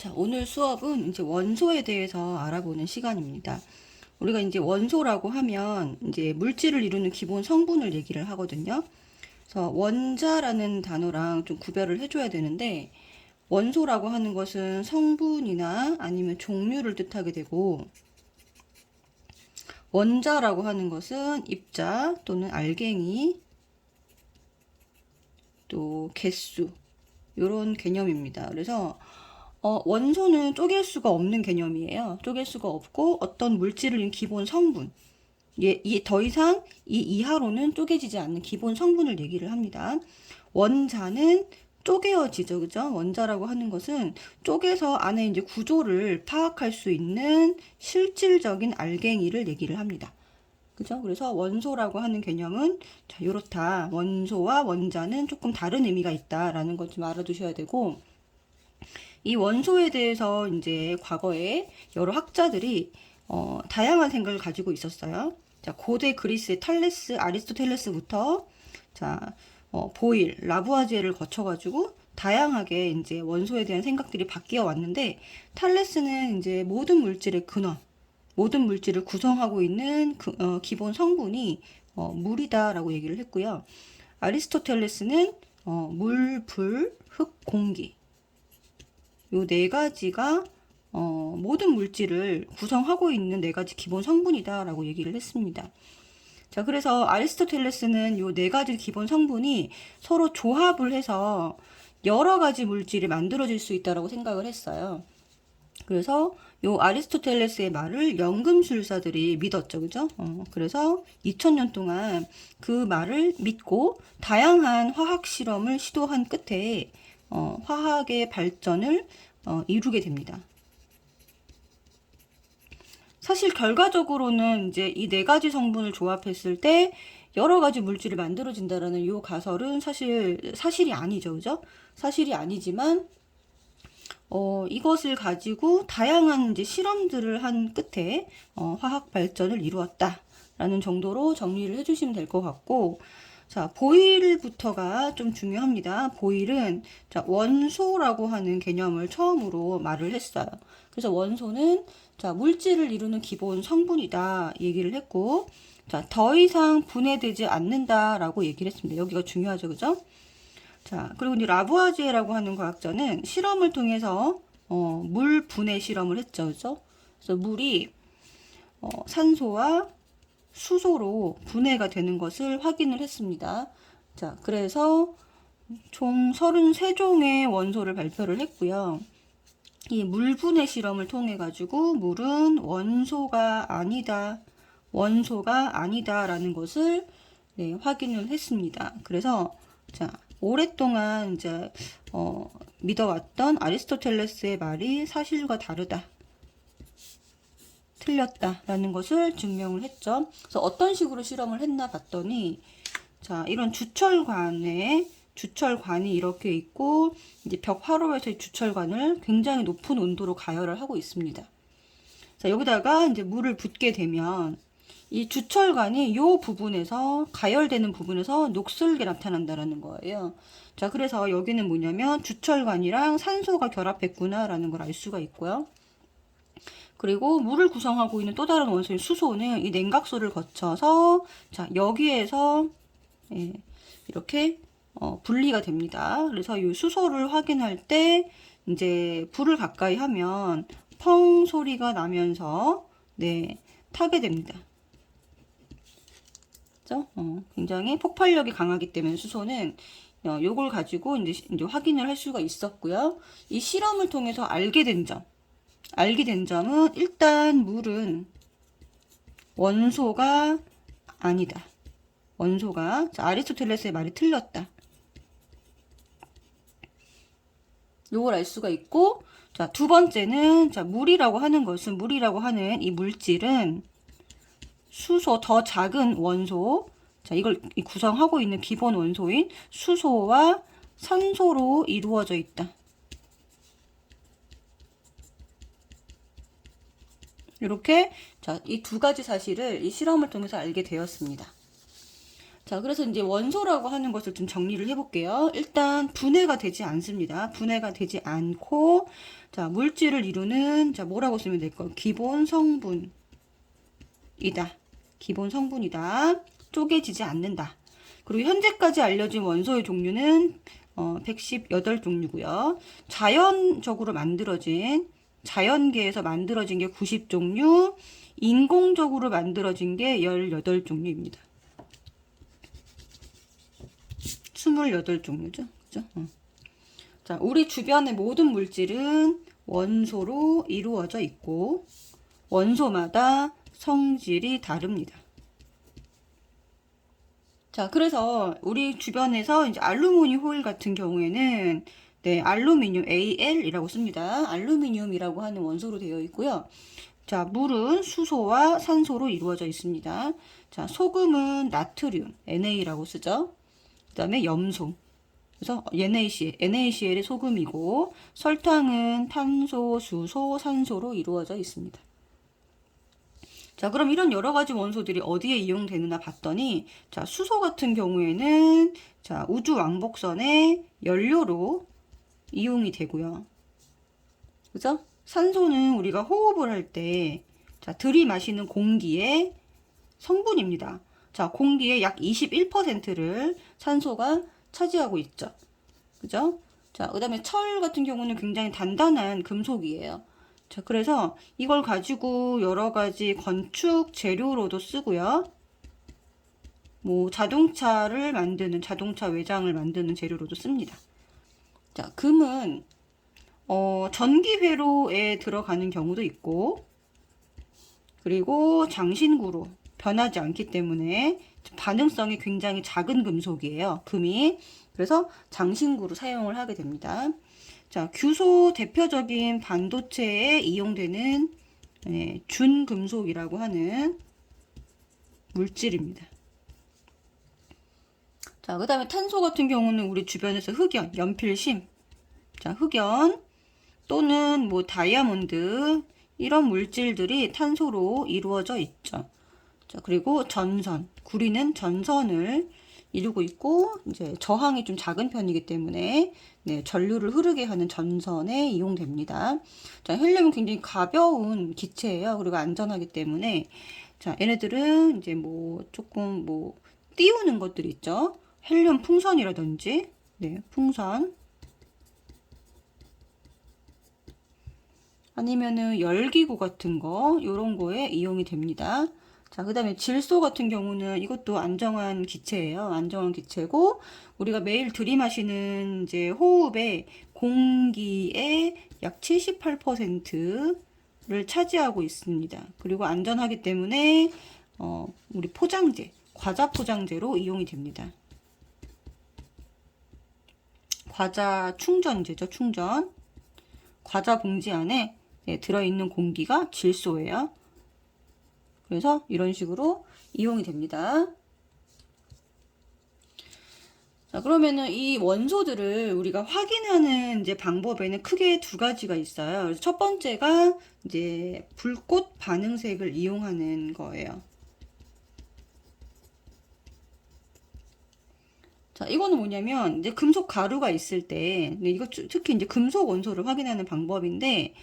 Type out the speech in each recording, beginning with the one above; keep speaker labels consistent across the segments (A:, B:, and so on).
A: 자, 오늘 수업은 이제 원소에 대해서 알아보는 시간입니다. 우리가 이제 원소라고 하면 이제 물질을 이루는 기본 성분을 얘기를 하거든요. 그래서 원자라는 단어랑 좀 구별을 해줘야 되는데, 원소라고 하는 것은 성분이나 아니면 종류를 뜻하게 되고, 원자라고 하는 것은 입자 또는 알갱이, 또 개수, 이런 개념입니다. 그래서 원소는 쪼갤 수가 없는 개념이에요. 쪼갤 수가 없고 어떤 물질을 기본 성분, 더 이상 이 이하로는 쪼개지지 않는 기본 성분을 얘기를 합니다. 원자는 쪼개어지죠, 그죠? 원자라고 하는 것은 쪼개서 안에 이제 구조를 파악할 수 있는 실질적인 알갱이를 얘기를 합니다. 그죠? 그래서 원소라고 하는 개념은 자, 요렇다. 원소와 원자는 조금 다른 의미가 있다라는 것 좀 알아두셔야 되고, 이 원소에 대해서 이제 과거에 여러 학자들이 다양한 생각을 가지고 있었어요. 자, 고대 그리스의 탈레스, 아리스토텔레스부터 자, 보일, 라부아지에를 거쳐가지고 다양하게 이제 원소에 대한 생각들이 바뀌어 왔는데, 탈레스는 이제 모든 물질의 근원, 모든 물질을 구성하고 있는 기본 성분이 물이다라고 얘기를 했고요. 아리스토텔레스는 물, 불, 흙, 공기, 요 네 가지가 모든 물질을 구성하고 있는 네 가지 기본 성분이다라고 얘기를 했습니다. 자, 그래서 아리스토텔레스는 요 네 가지 기본 성분이 서로 조합을 해서 여러 가지 물질이 만들어질 수 있다라고 생각을 했어요. 그래서 요 아리스토텔레스의 말을 연금술사들이 믿었죠, 그죠? 그래서 2000년 동안 그 말을 믿고 다양한 화학 실험을 시도한 끝에 화학의 발전을 이루게 됩니다. 사실 결과적으로는 이제 이 네 가지 성분을 조합했을 때 여러 가지 물질이 만들어진다라는 이 가설은 사실이 아니죠, 그죠? 사실이 아니지만 이것을 가지고 다양한 이제 실험들을 한 끝에 화학 발전을 이루었다라는 정도로 정리를 해주시면 될 것 같고, 자, 보일부터가 좀 중요합니다. 보일은 자, 원소라고 하는 개념을 처음으로 말을 했어요. 그래서 원소는 자, 물질을 이루는 기본 성분이다 얘기를 했고, 자, 더 이상 분해되지 않는다라고 얘기를 했습니다. 여기가 중요하죠, 그죠? 자, 그리고 이제 라부아지에라고 하는 과학자는 실험을 통해서 물 분해 실험을 했죠, 그죠? 그래서 물이 산소와 수소로 분해가 되는 것을 확인을 했습니다. 자, 그래서 총 33종의 원소를 발표를 했고요. 이 물분해 실험을 통해 가지고 물은 원소가 아니다라는 것을 네, 확인을 했습니다. 그래서 자, 오랫동안 이제 믿어왔던 아리스토텔레스의 말이 사실과 다르다, 틀렸다라는 것을 증명을 했죠. 그래서 어떤 식으로 실험을 했나 봤더니, 자, 이런 주철관이 이렇게 있고, 이제 벽 화로에서의 주철관을 굉장히 높은 온도로 가열을 하고 있습니다. 자, 여기다가 이제 물을 붓게 되면 이 주철관이 요 부분에서 가열되는 부분에서 녹슬게 나타난다라는 거예요. 자, 그래서 여기는 뭐냐면 주철관이랑 산소가 결합했구나라는 걸 알 수가 있고요. 그리고 물을 구성하고 있는 또 다른 원소인 수소는 이 냉각소를 거쳐서 자, 여기에서 예, 이렇게 분리가 됩니다. 그래서 이 수소를 확인할 때 이제 불을 가까이 하면 펑 소리가 나면서 네, 타게 됩니다. 그죠? 굉장히 폭발력이 강하기 때문에 수소는 요걸 가지고 이제 확인을 할 수가 있었고요. 이 실험을 통해서 알게 된 점은 일단 물은 원소가 아니다. 자, 아리스토텔레스의 말이 틀렸다. 요걸 알 수가 있고, 자, 두 번째는 자, 물이라고 하는 이 물질은 수소, 더 작은 원소, 자, 이걸 구성하고 있는 기본 원소인 수소와 산소로 이루어져 있다. 이렇게 자, 이 두 가지 사실을 이 실험을 통해서 알게 되었습니다. 자, 그래서 이제 원소라고 하는 것을 좀 정리를 해볼게요. 일단 분해가 되지 않습니다. 분해가 되지 않고, 자, 물질을 이루는, 자, 뭐라고 쓰면 될까요? 기본 성분이다. 기본 성분이다. 쪼개지지 않는다. 그리고 현재까지 알려진 원소의 종류는 118종류고요. 자연적으로 만들어진, 자연계에서 만들어진 게 90종류, 인공적으로 만들어진 게 18종류입니다. 28종류죠. 그죠? 자, 우리 주변의 모든 물질은 원소로 이루어져 있고, 원소마다 성질이 다릅니다. 자, 그래서 우리 주변에서 이제 알루미늄 호일 같은 경우에는 네, 알루미늄 Al이라고 씁니다. 알루미늄이라고 하는 원소로 되어 있고요. 자, 물은 수소와 산소로 이루어져 있습니다. 자, 소금은 나트륨, Na라고 쓰죠. 그 다음에 염소. 그래서 NaCl이 소금이고, 설탕은 탄소, 수소, 산소로 이루어져 있습니다. 자, 그럼 이런 여러 가지 원소들이 어디에 이용되느냐 봤더니, 자, 수소 같은 경우에는, 자, 우주 왕복선의 연료로 이용이 되고요. 그죠? 산소는 우리가 호흡을 할 때, 자, 들이마시는 공기의 성분입니다. 자, 공기의 약 21%를 산소가 차지하고 있죠. 그죠? 자, 그 다음에 철 같은 경우는 굉장히 단단한 금속이에요. 자, 그래서 이걸 가지고 여러 가지 건축 재료로도 쓰고요. 뭐, 자동차를 만드는, 자동차 외장을 만드는 재료로도 씁니다. 자, 금은, 전기회로에 들어가는 경우도 있고, 그리고 장신구로 변하지 않기 때문에 반응성이 굉장히 작은 금속이에요. 금이. 그래서 장신구로 사용을 하게 됩니다. 자, 규소 대표적인 반도체에 이용되는 준금속이라고 하는 물질입니다. 자, 그 다음에 탄소 같은 경우는 우리 주변에서 흑연, 연필심, 자, 흑연 또는 뭐 다이아몬드 이런 물질들이 탄소로 이루어져 있죠. 자, 그리고 전선, 구리는 전선을 이루고 있고 이제 저항이 좀 작은 편이기 때문에 네, 전류를 흐르게 하는 전선에 이용됩니다. 자, 헬륨은 굉장히 가벼운 기체예요. 그리고 안전하기 때문에 자, 얘네들은 이제 뭐 조금 뭐 띄우는 것들 있죠. 헬륨 풍선이라든지 네, 풍선 아니면은 열기구 같은 거 요런 거에 이용이 됩니다. 자, 그 다음에 질소 같은 경우는 이것도 안정한 기체예요. 안정한 기체고, 우리가 매일 들이마시는 이제 호흡의 공기의 약 78%를 차지하고 있습니다. 그리고 안전하기 때문에, 우리 포장재, 과자 포장재로 이용이 됩니다. 과자 충전재죠, 충전. 과자 봉지 안에 들어있는 공기가 질소예요. 그래서 이런 식으로 이용이 됩니다. 자, 그러면은 이 원소들을 우리가 확인하는 이제 방법에는 크게 두 가지가 있어요. 그래서 첫 번째가 이제 불꽃 반응색을 이용하는 거예요. 자, 이거는 뭐냐면 이제 금속 가루가 있을 때, 이거 특히 이제 금속 원소를 확인하는 방법인데,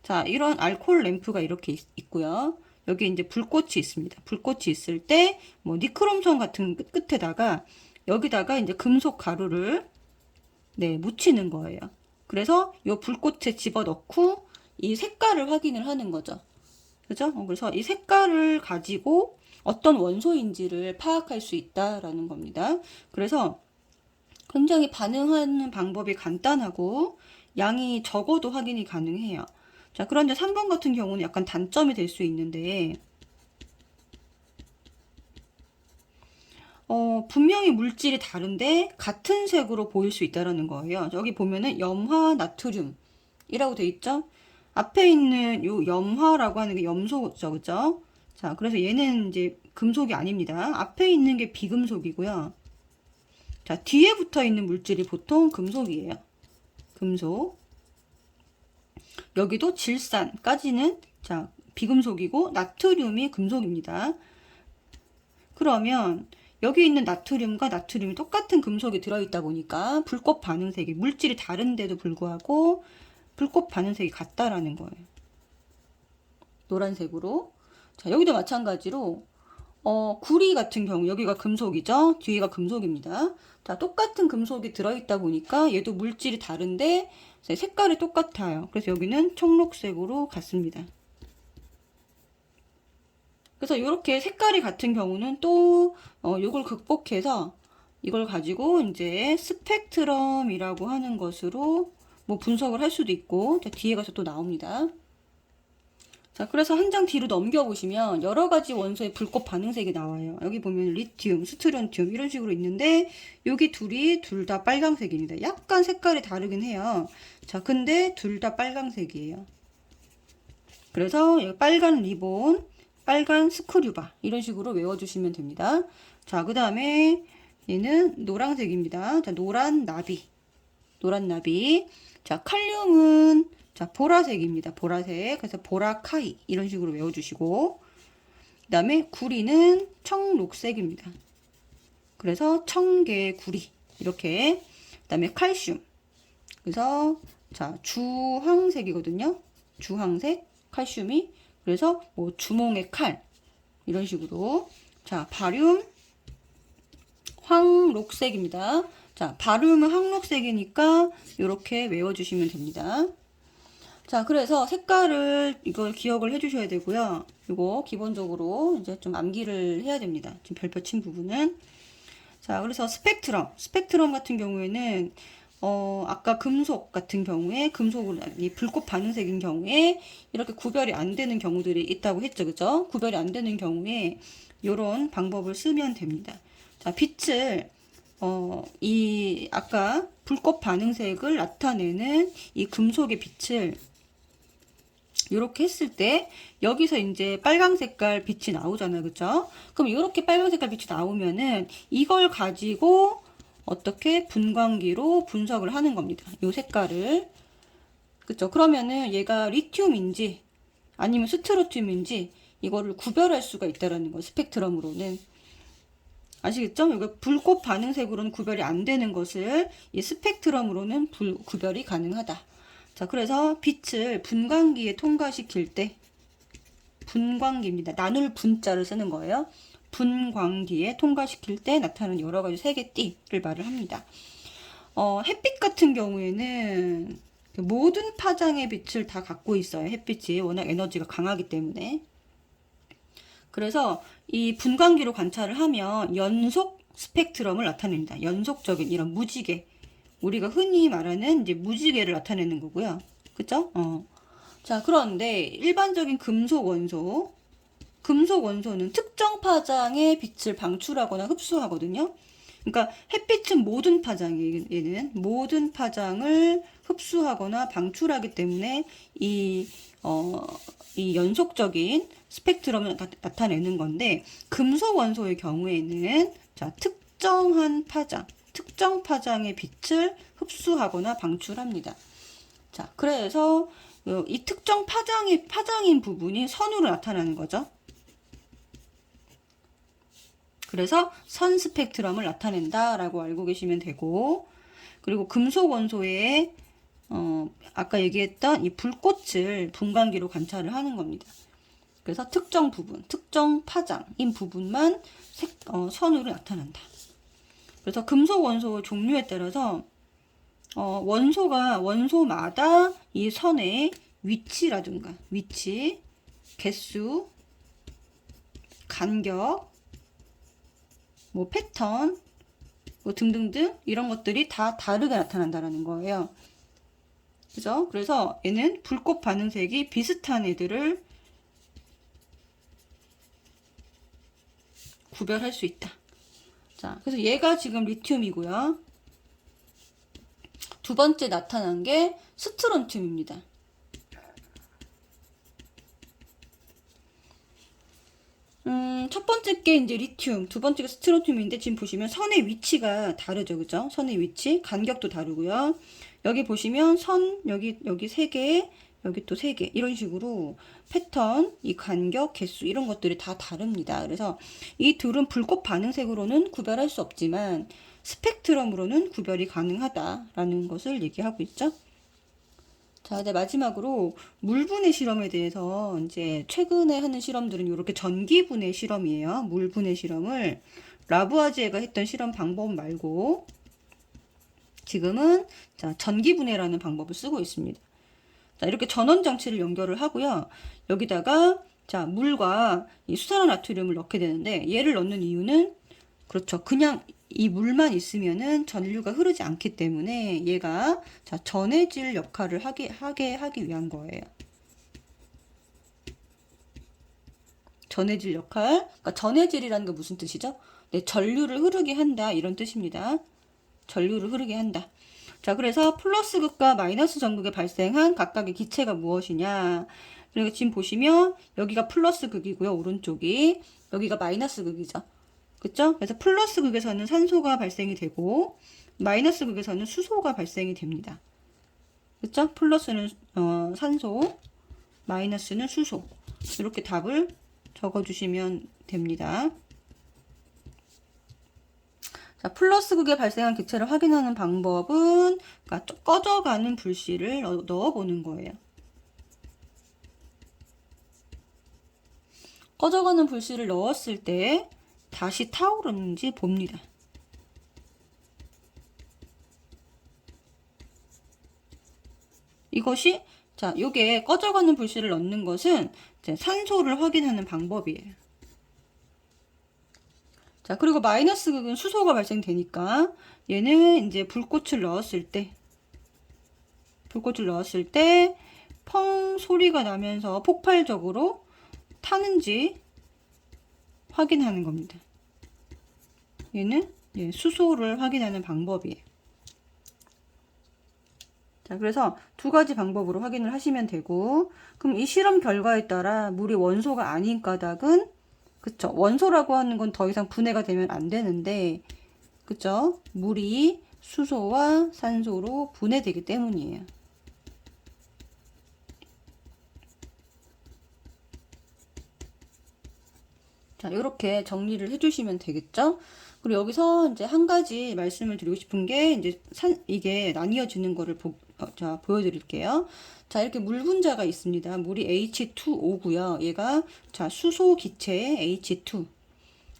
A: 자, 이런 알코올 램프가 이렇게 있고요. 여기 이제 불꽃이 있습니다. 불꽃이 있을 때, 뭐, 니크롬선 같은 끝에다가, 여기다가 이제 금속 가루를, 네, 묻히는 거예요. 그래서 이 불꽃에 집어넣고, 이 색깔을 확인을 하는 거죠. 그죠? 그래서 이 색깔을 가지고 어떤 원소인지를 파악할 수 있다라는 겁니다. 그래서 굉장히 반응하는 방법이 간단하고, 양이 적어도 확인이 가능해요. 자, 그런데 3번 같은 경우는 약간 단점이 될 수 있는데, 분명히 물질이 다른데 같은 색으로 보일 수 있다는 거예요. 여기 보면은 염화 나트륨이라고 돼 있죠? 앞에 있는 요 염화라고 하는 게 염소죠, 그죠? 자, 그래서 얘는 이제 금속이 아닙니다. 앞에 있는 게 비금속이고요. 자, 뒤에 붙어 있는 물질이 보통 금속이에요. 금속. 여기도 질산까지는 자, 비금속이고 나트륨이 금속입니다. 그러면 여기 있는 나트륨과 나트륨이 똑같은 금속이 들어있다 보니까 불꽃 반응색이 물질이 다른데도 불구하고 불꽃 반응색이 같다라는 거예요. 노란색으로. 자, 여기도 마찬가지로 구리 같은 경우 여기가 금속이죠. 뒤에가 금속입니다. 자, 똑같은 금속이 들어있다 보니까 얘도 물질이 다른데 색깔이 똑같아요. 그래서 여기는 청록색으로 같습니다. 그래서 이렇게 색깔이 같은 경우는 또 이걸 극복해서 이걸 가지고 이제 스펙트럼이라고 하는 것으로 뭐 분석을 할 수도 있고, 자, 뒤에 가서 또 나옵니다. 자, 그래서 한 장 뒤로 넘겨보시면 여러 가지 원소의 불꽃 반응색이 나와요. 여기 보면 리튬, 스트론튬 이런 식으로 있는데 여기 둘이 둘 다 빨강색입니다. 약간 색깔이 다르긴 해요. 자, 근데 둘 다 빨강색이에요. 그래서 여기 빨간 리본, 빨간 스크류바 이런 식으로 외워주시면 됩니다. 자, 그 다음에 얘는 노란색입니다. 자, 노란 나비. 자, 칼륨은 자, 보라색입니다. 보라색. 그래서 보라카이 이런 식으로 외워주시고, 그 다음에 구리는 청록색입니다. 그래서 청개구리 이렇게. 그 다음에 칼슘. 그래서 자, 주황색이거든요. 주황색 칼슘이. 그래서 뭐 주몽의 칼 이런 식으로. 자, 바륨 황록색입니다. 자, 바륨은 황록색이니까 이렇게 외워주시면 됩니다. 자, 그래서 색깔을 이걸 기억을 해주셔야 되고요. 이거 기본적으로 이제 좀 암기를 해야 됩니다. 지금 별표 친 부분은. 자, 그래서 스펙트럼 같은 경우에는 아까 금속 같은 경우에 금속으로 이 불꽃 반응색인 경우에 이렇게 구별이 안 되는 경우들이 있다고 했죠, 그죠? 구별이 안 되는 경우에 이런 방법을 쓰면 됩니다. 자, 빛을 이 아까 불꽃 반응색을 나타내는 이 금속의 빛을 이렇게 했을 때 여기서 이제 빨강 색깔 빛이 나오잖아요, 그쵸? 그럼 이렇게 빨강 색깔 빛이 나오면은 이걸 가지고 어떻게 분광기로 분석을 하는 겁니다. 이 색깔을. 그쵸? 그러면은 얘가 리튬인지 아니면 스트로튬인지 이거를 구별할 수가 있다라는 거, 스펙트럼으로는. 아시겠죠? 이거 불꽃 반응색으로는 구별이 안 되는 것을 이 스펙트럼으로는 구별이 가능하다. 자, 그래서 빛을 분광기에 통과시킬 때, 분광기입니다. 나눌 분자를 쓰는 거예요. 분광기에 통과시킬 때 나타나는 여러 가지 색의 띠를 말을 합니다. 햇빛 같은 경우에는 모든 파장의 빛을 다 갖고 있어요. 햇빛이 워낙 에너지가 강하기 때문에. 그래서 이 분광기로 관찰을 하면 연속 스펙트럼을 나타냅니다. 연속적인 이런 무지개. 우리가 흔히 말하는 이제 무지개를 나타내는 거고요. 그쵸? 자, 그런데 일반적인 금속 원소는 특정 파장의 빛을 방출하거나 흡수하거든요. 그러니까 햇빛은 모든 파장이에요. 얘는 모든 파장을 흡수하거나 방출하기 때문에 이 연속적인 스펙트럼을 나타내는 건데, 금속 원소의 경우에는 자, 특정 파장의 빛을 흡수하거나 방출합니다. 자, 그래서 이 특정 파장인 부분이 선으로 나타나는 거죠. 그래서 선 스펙트럼을 나타낸다라고 알고 계시면 되고, 그리고 금속 원소의 아까 얘기했던 이 불꽃을 분광기로 관찰을 하는 겁니다. 그래서 특정 부분, 특정 파장인 부분만 선으로 나타난다. 그래서 금속 원소 종류에 따라서 원소마다 이 선의 위치라든가 개수, 간격, 뭐 패턴, 뭐 등등등 이런 것들이 다 다르게 나타난다라는 거예요. 그죠? 그래서 얘는 불꽃 반응색이 비슷한 애들을 구별할 수 있다. 자, 그래서 얘가 지금 리튬이고요. 두 번째 나타난 게 스트론튬입니다. 첫 번째 게 이제 리튬, 두 번째가 스트론튬인데 지금 보시면 선의 위치가 다르죠, 그죠? 선의 위치, 간격도 다르고요. 여기 보시면 여기 세 개의 여기 또 3개. 이런 식으로 패턴, 이 간격, 개수 이런 것들이 다 다릅니다. 그래서 이 둘은 불꽃 반응색으로는 구별할 수 없지만 스펙트럼으로는 구별이 가능하다라는 것을 얘기하고 있죠. 자, 이제 마지막으로 물분해 실험에 대해서 이제 최근에 하는 실험들은 이렇게 전기분해 실험이에요. 물분해 실험을 라부아지에가 했던 실험 방법 말고 지금은 자, 전기분해라는 방법을 쓰고 있습니다. 자, 이렇게 전원 장치를 연결을 하고요. 여기다가 자, 물과 이 수산화나트륨을 넣게 되는데 얘를 넣는 이유는 그렇죠. 그냥 이 물만 있으면은 전류가 흐르지 않기 때문에 얘가 자, 전해질 역할을 하기 위한 거예요. 전해질 역할. 그러니까 전해질이라는 게 무슨 뜻이죠? 네, 전류를 흐르게 한다 이런 뜻입니다. 전류를 흐르게 한다. 자, 그래서 플러스 극과 마이너스 전극에 발생한 각각의 기체가 무엇이냐. 그리고 지금 보시면 여기가 플러스 극이고요. 오른쪽이. 여기가 마이너스 극이죠. 그쵸? 그래서 플러스 극에서는 산소가 발생이 되고 마이너스 극에서는 수소가 발생이 됩니다. 그쵸? 플러스는 산소, 마이너스는 수소. 이렇게 답을 적어주시면 됩니다. 자, 플러스 극에 발생한 기체를 확인하는 방법은 그러니까 꺼져가는 불씨를 넣어보는 거예요. 꺼져가는 불씨를 넣었을 때 다시 타오르는지 봅니다. 이것이 자, 요게 꺼져가는 불씨를 넣는 것은 이제 산소를 확인하는 방법이에요. 자, 그리고 마이너스 극은 수소가 발생되니까 얘는 이제 불꽃을 넣었을 때 펑 소리가 나면서 폭발적으로 타는지 확인하는 겁니다. 얘는 수소를 확인하는 방법이에요. 자, 그래서 두 가지 방법으로 확인을 하시면 되고, 그럼 이 실험 결과에 따라 물이 원소가 아닌 까닭은 그쵸? 원소라고 하는 건 더 이상 분해가 되면 안 되는데, 그쵸? 물이 수소와 산소로 분해되기 때문이에요. 자, 이렇게 정리를 해주시면 되겠죠? 그리고 여기서 이제 한 가지 말씀을 드리고 싶은 게 이제 이게 나뉘어지는 거를 자, 보여드릴게요. 자, 이렇게 물 분자가 있습니다. 물이 H2O고요. 얘가 자, 수소 기체의 H2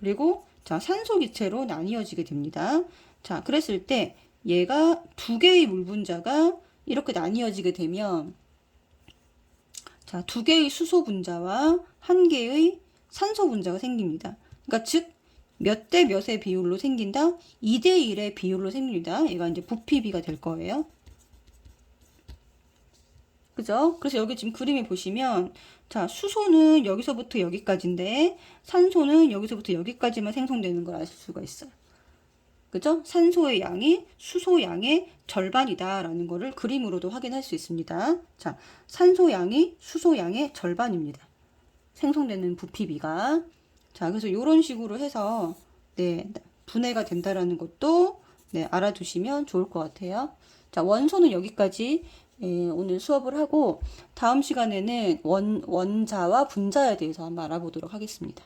A: 그리고 자, 산소 기체로 나뉘어지게 됩니다. 자, 그랬을 때 얘가 두 개의 물 분자가 이렇게 나뉘어지게 되면 자, 두 개의 수소 분자와 한 개의 산소 분자가 생깁니다. 그러니까 즉 몇 대 몇의 비율로 생긴다? 2대 1의 비율로 생깁니다. 얘가 이제 부피비가 될 거예요. 그죠? 그래서 여기 지금 그림에 보시면 자, 수소는 여기서부터 여기까지인데 산소는 여기서부터 여기까지만 생성되는 걸 아실 수가 있어요. 그죠? 산소의 양이 수소 양의 절반이다라는 거를 그림으로도 확인할 수 있습니다. 자, 산소 양이 수소 양의 절반입니다. 생성되는 부피비가. 자, 그래서 이런 식으로 해서 네, 분해가 된다라는 것도 네, 알아두시면 좋을 것 같아요. 자, 원소는 여기까지 오늘 수업을 하고 다음 시간에는 원자와 분자에 대해서 한번 알아보도록 하겠습니다.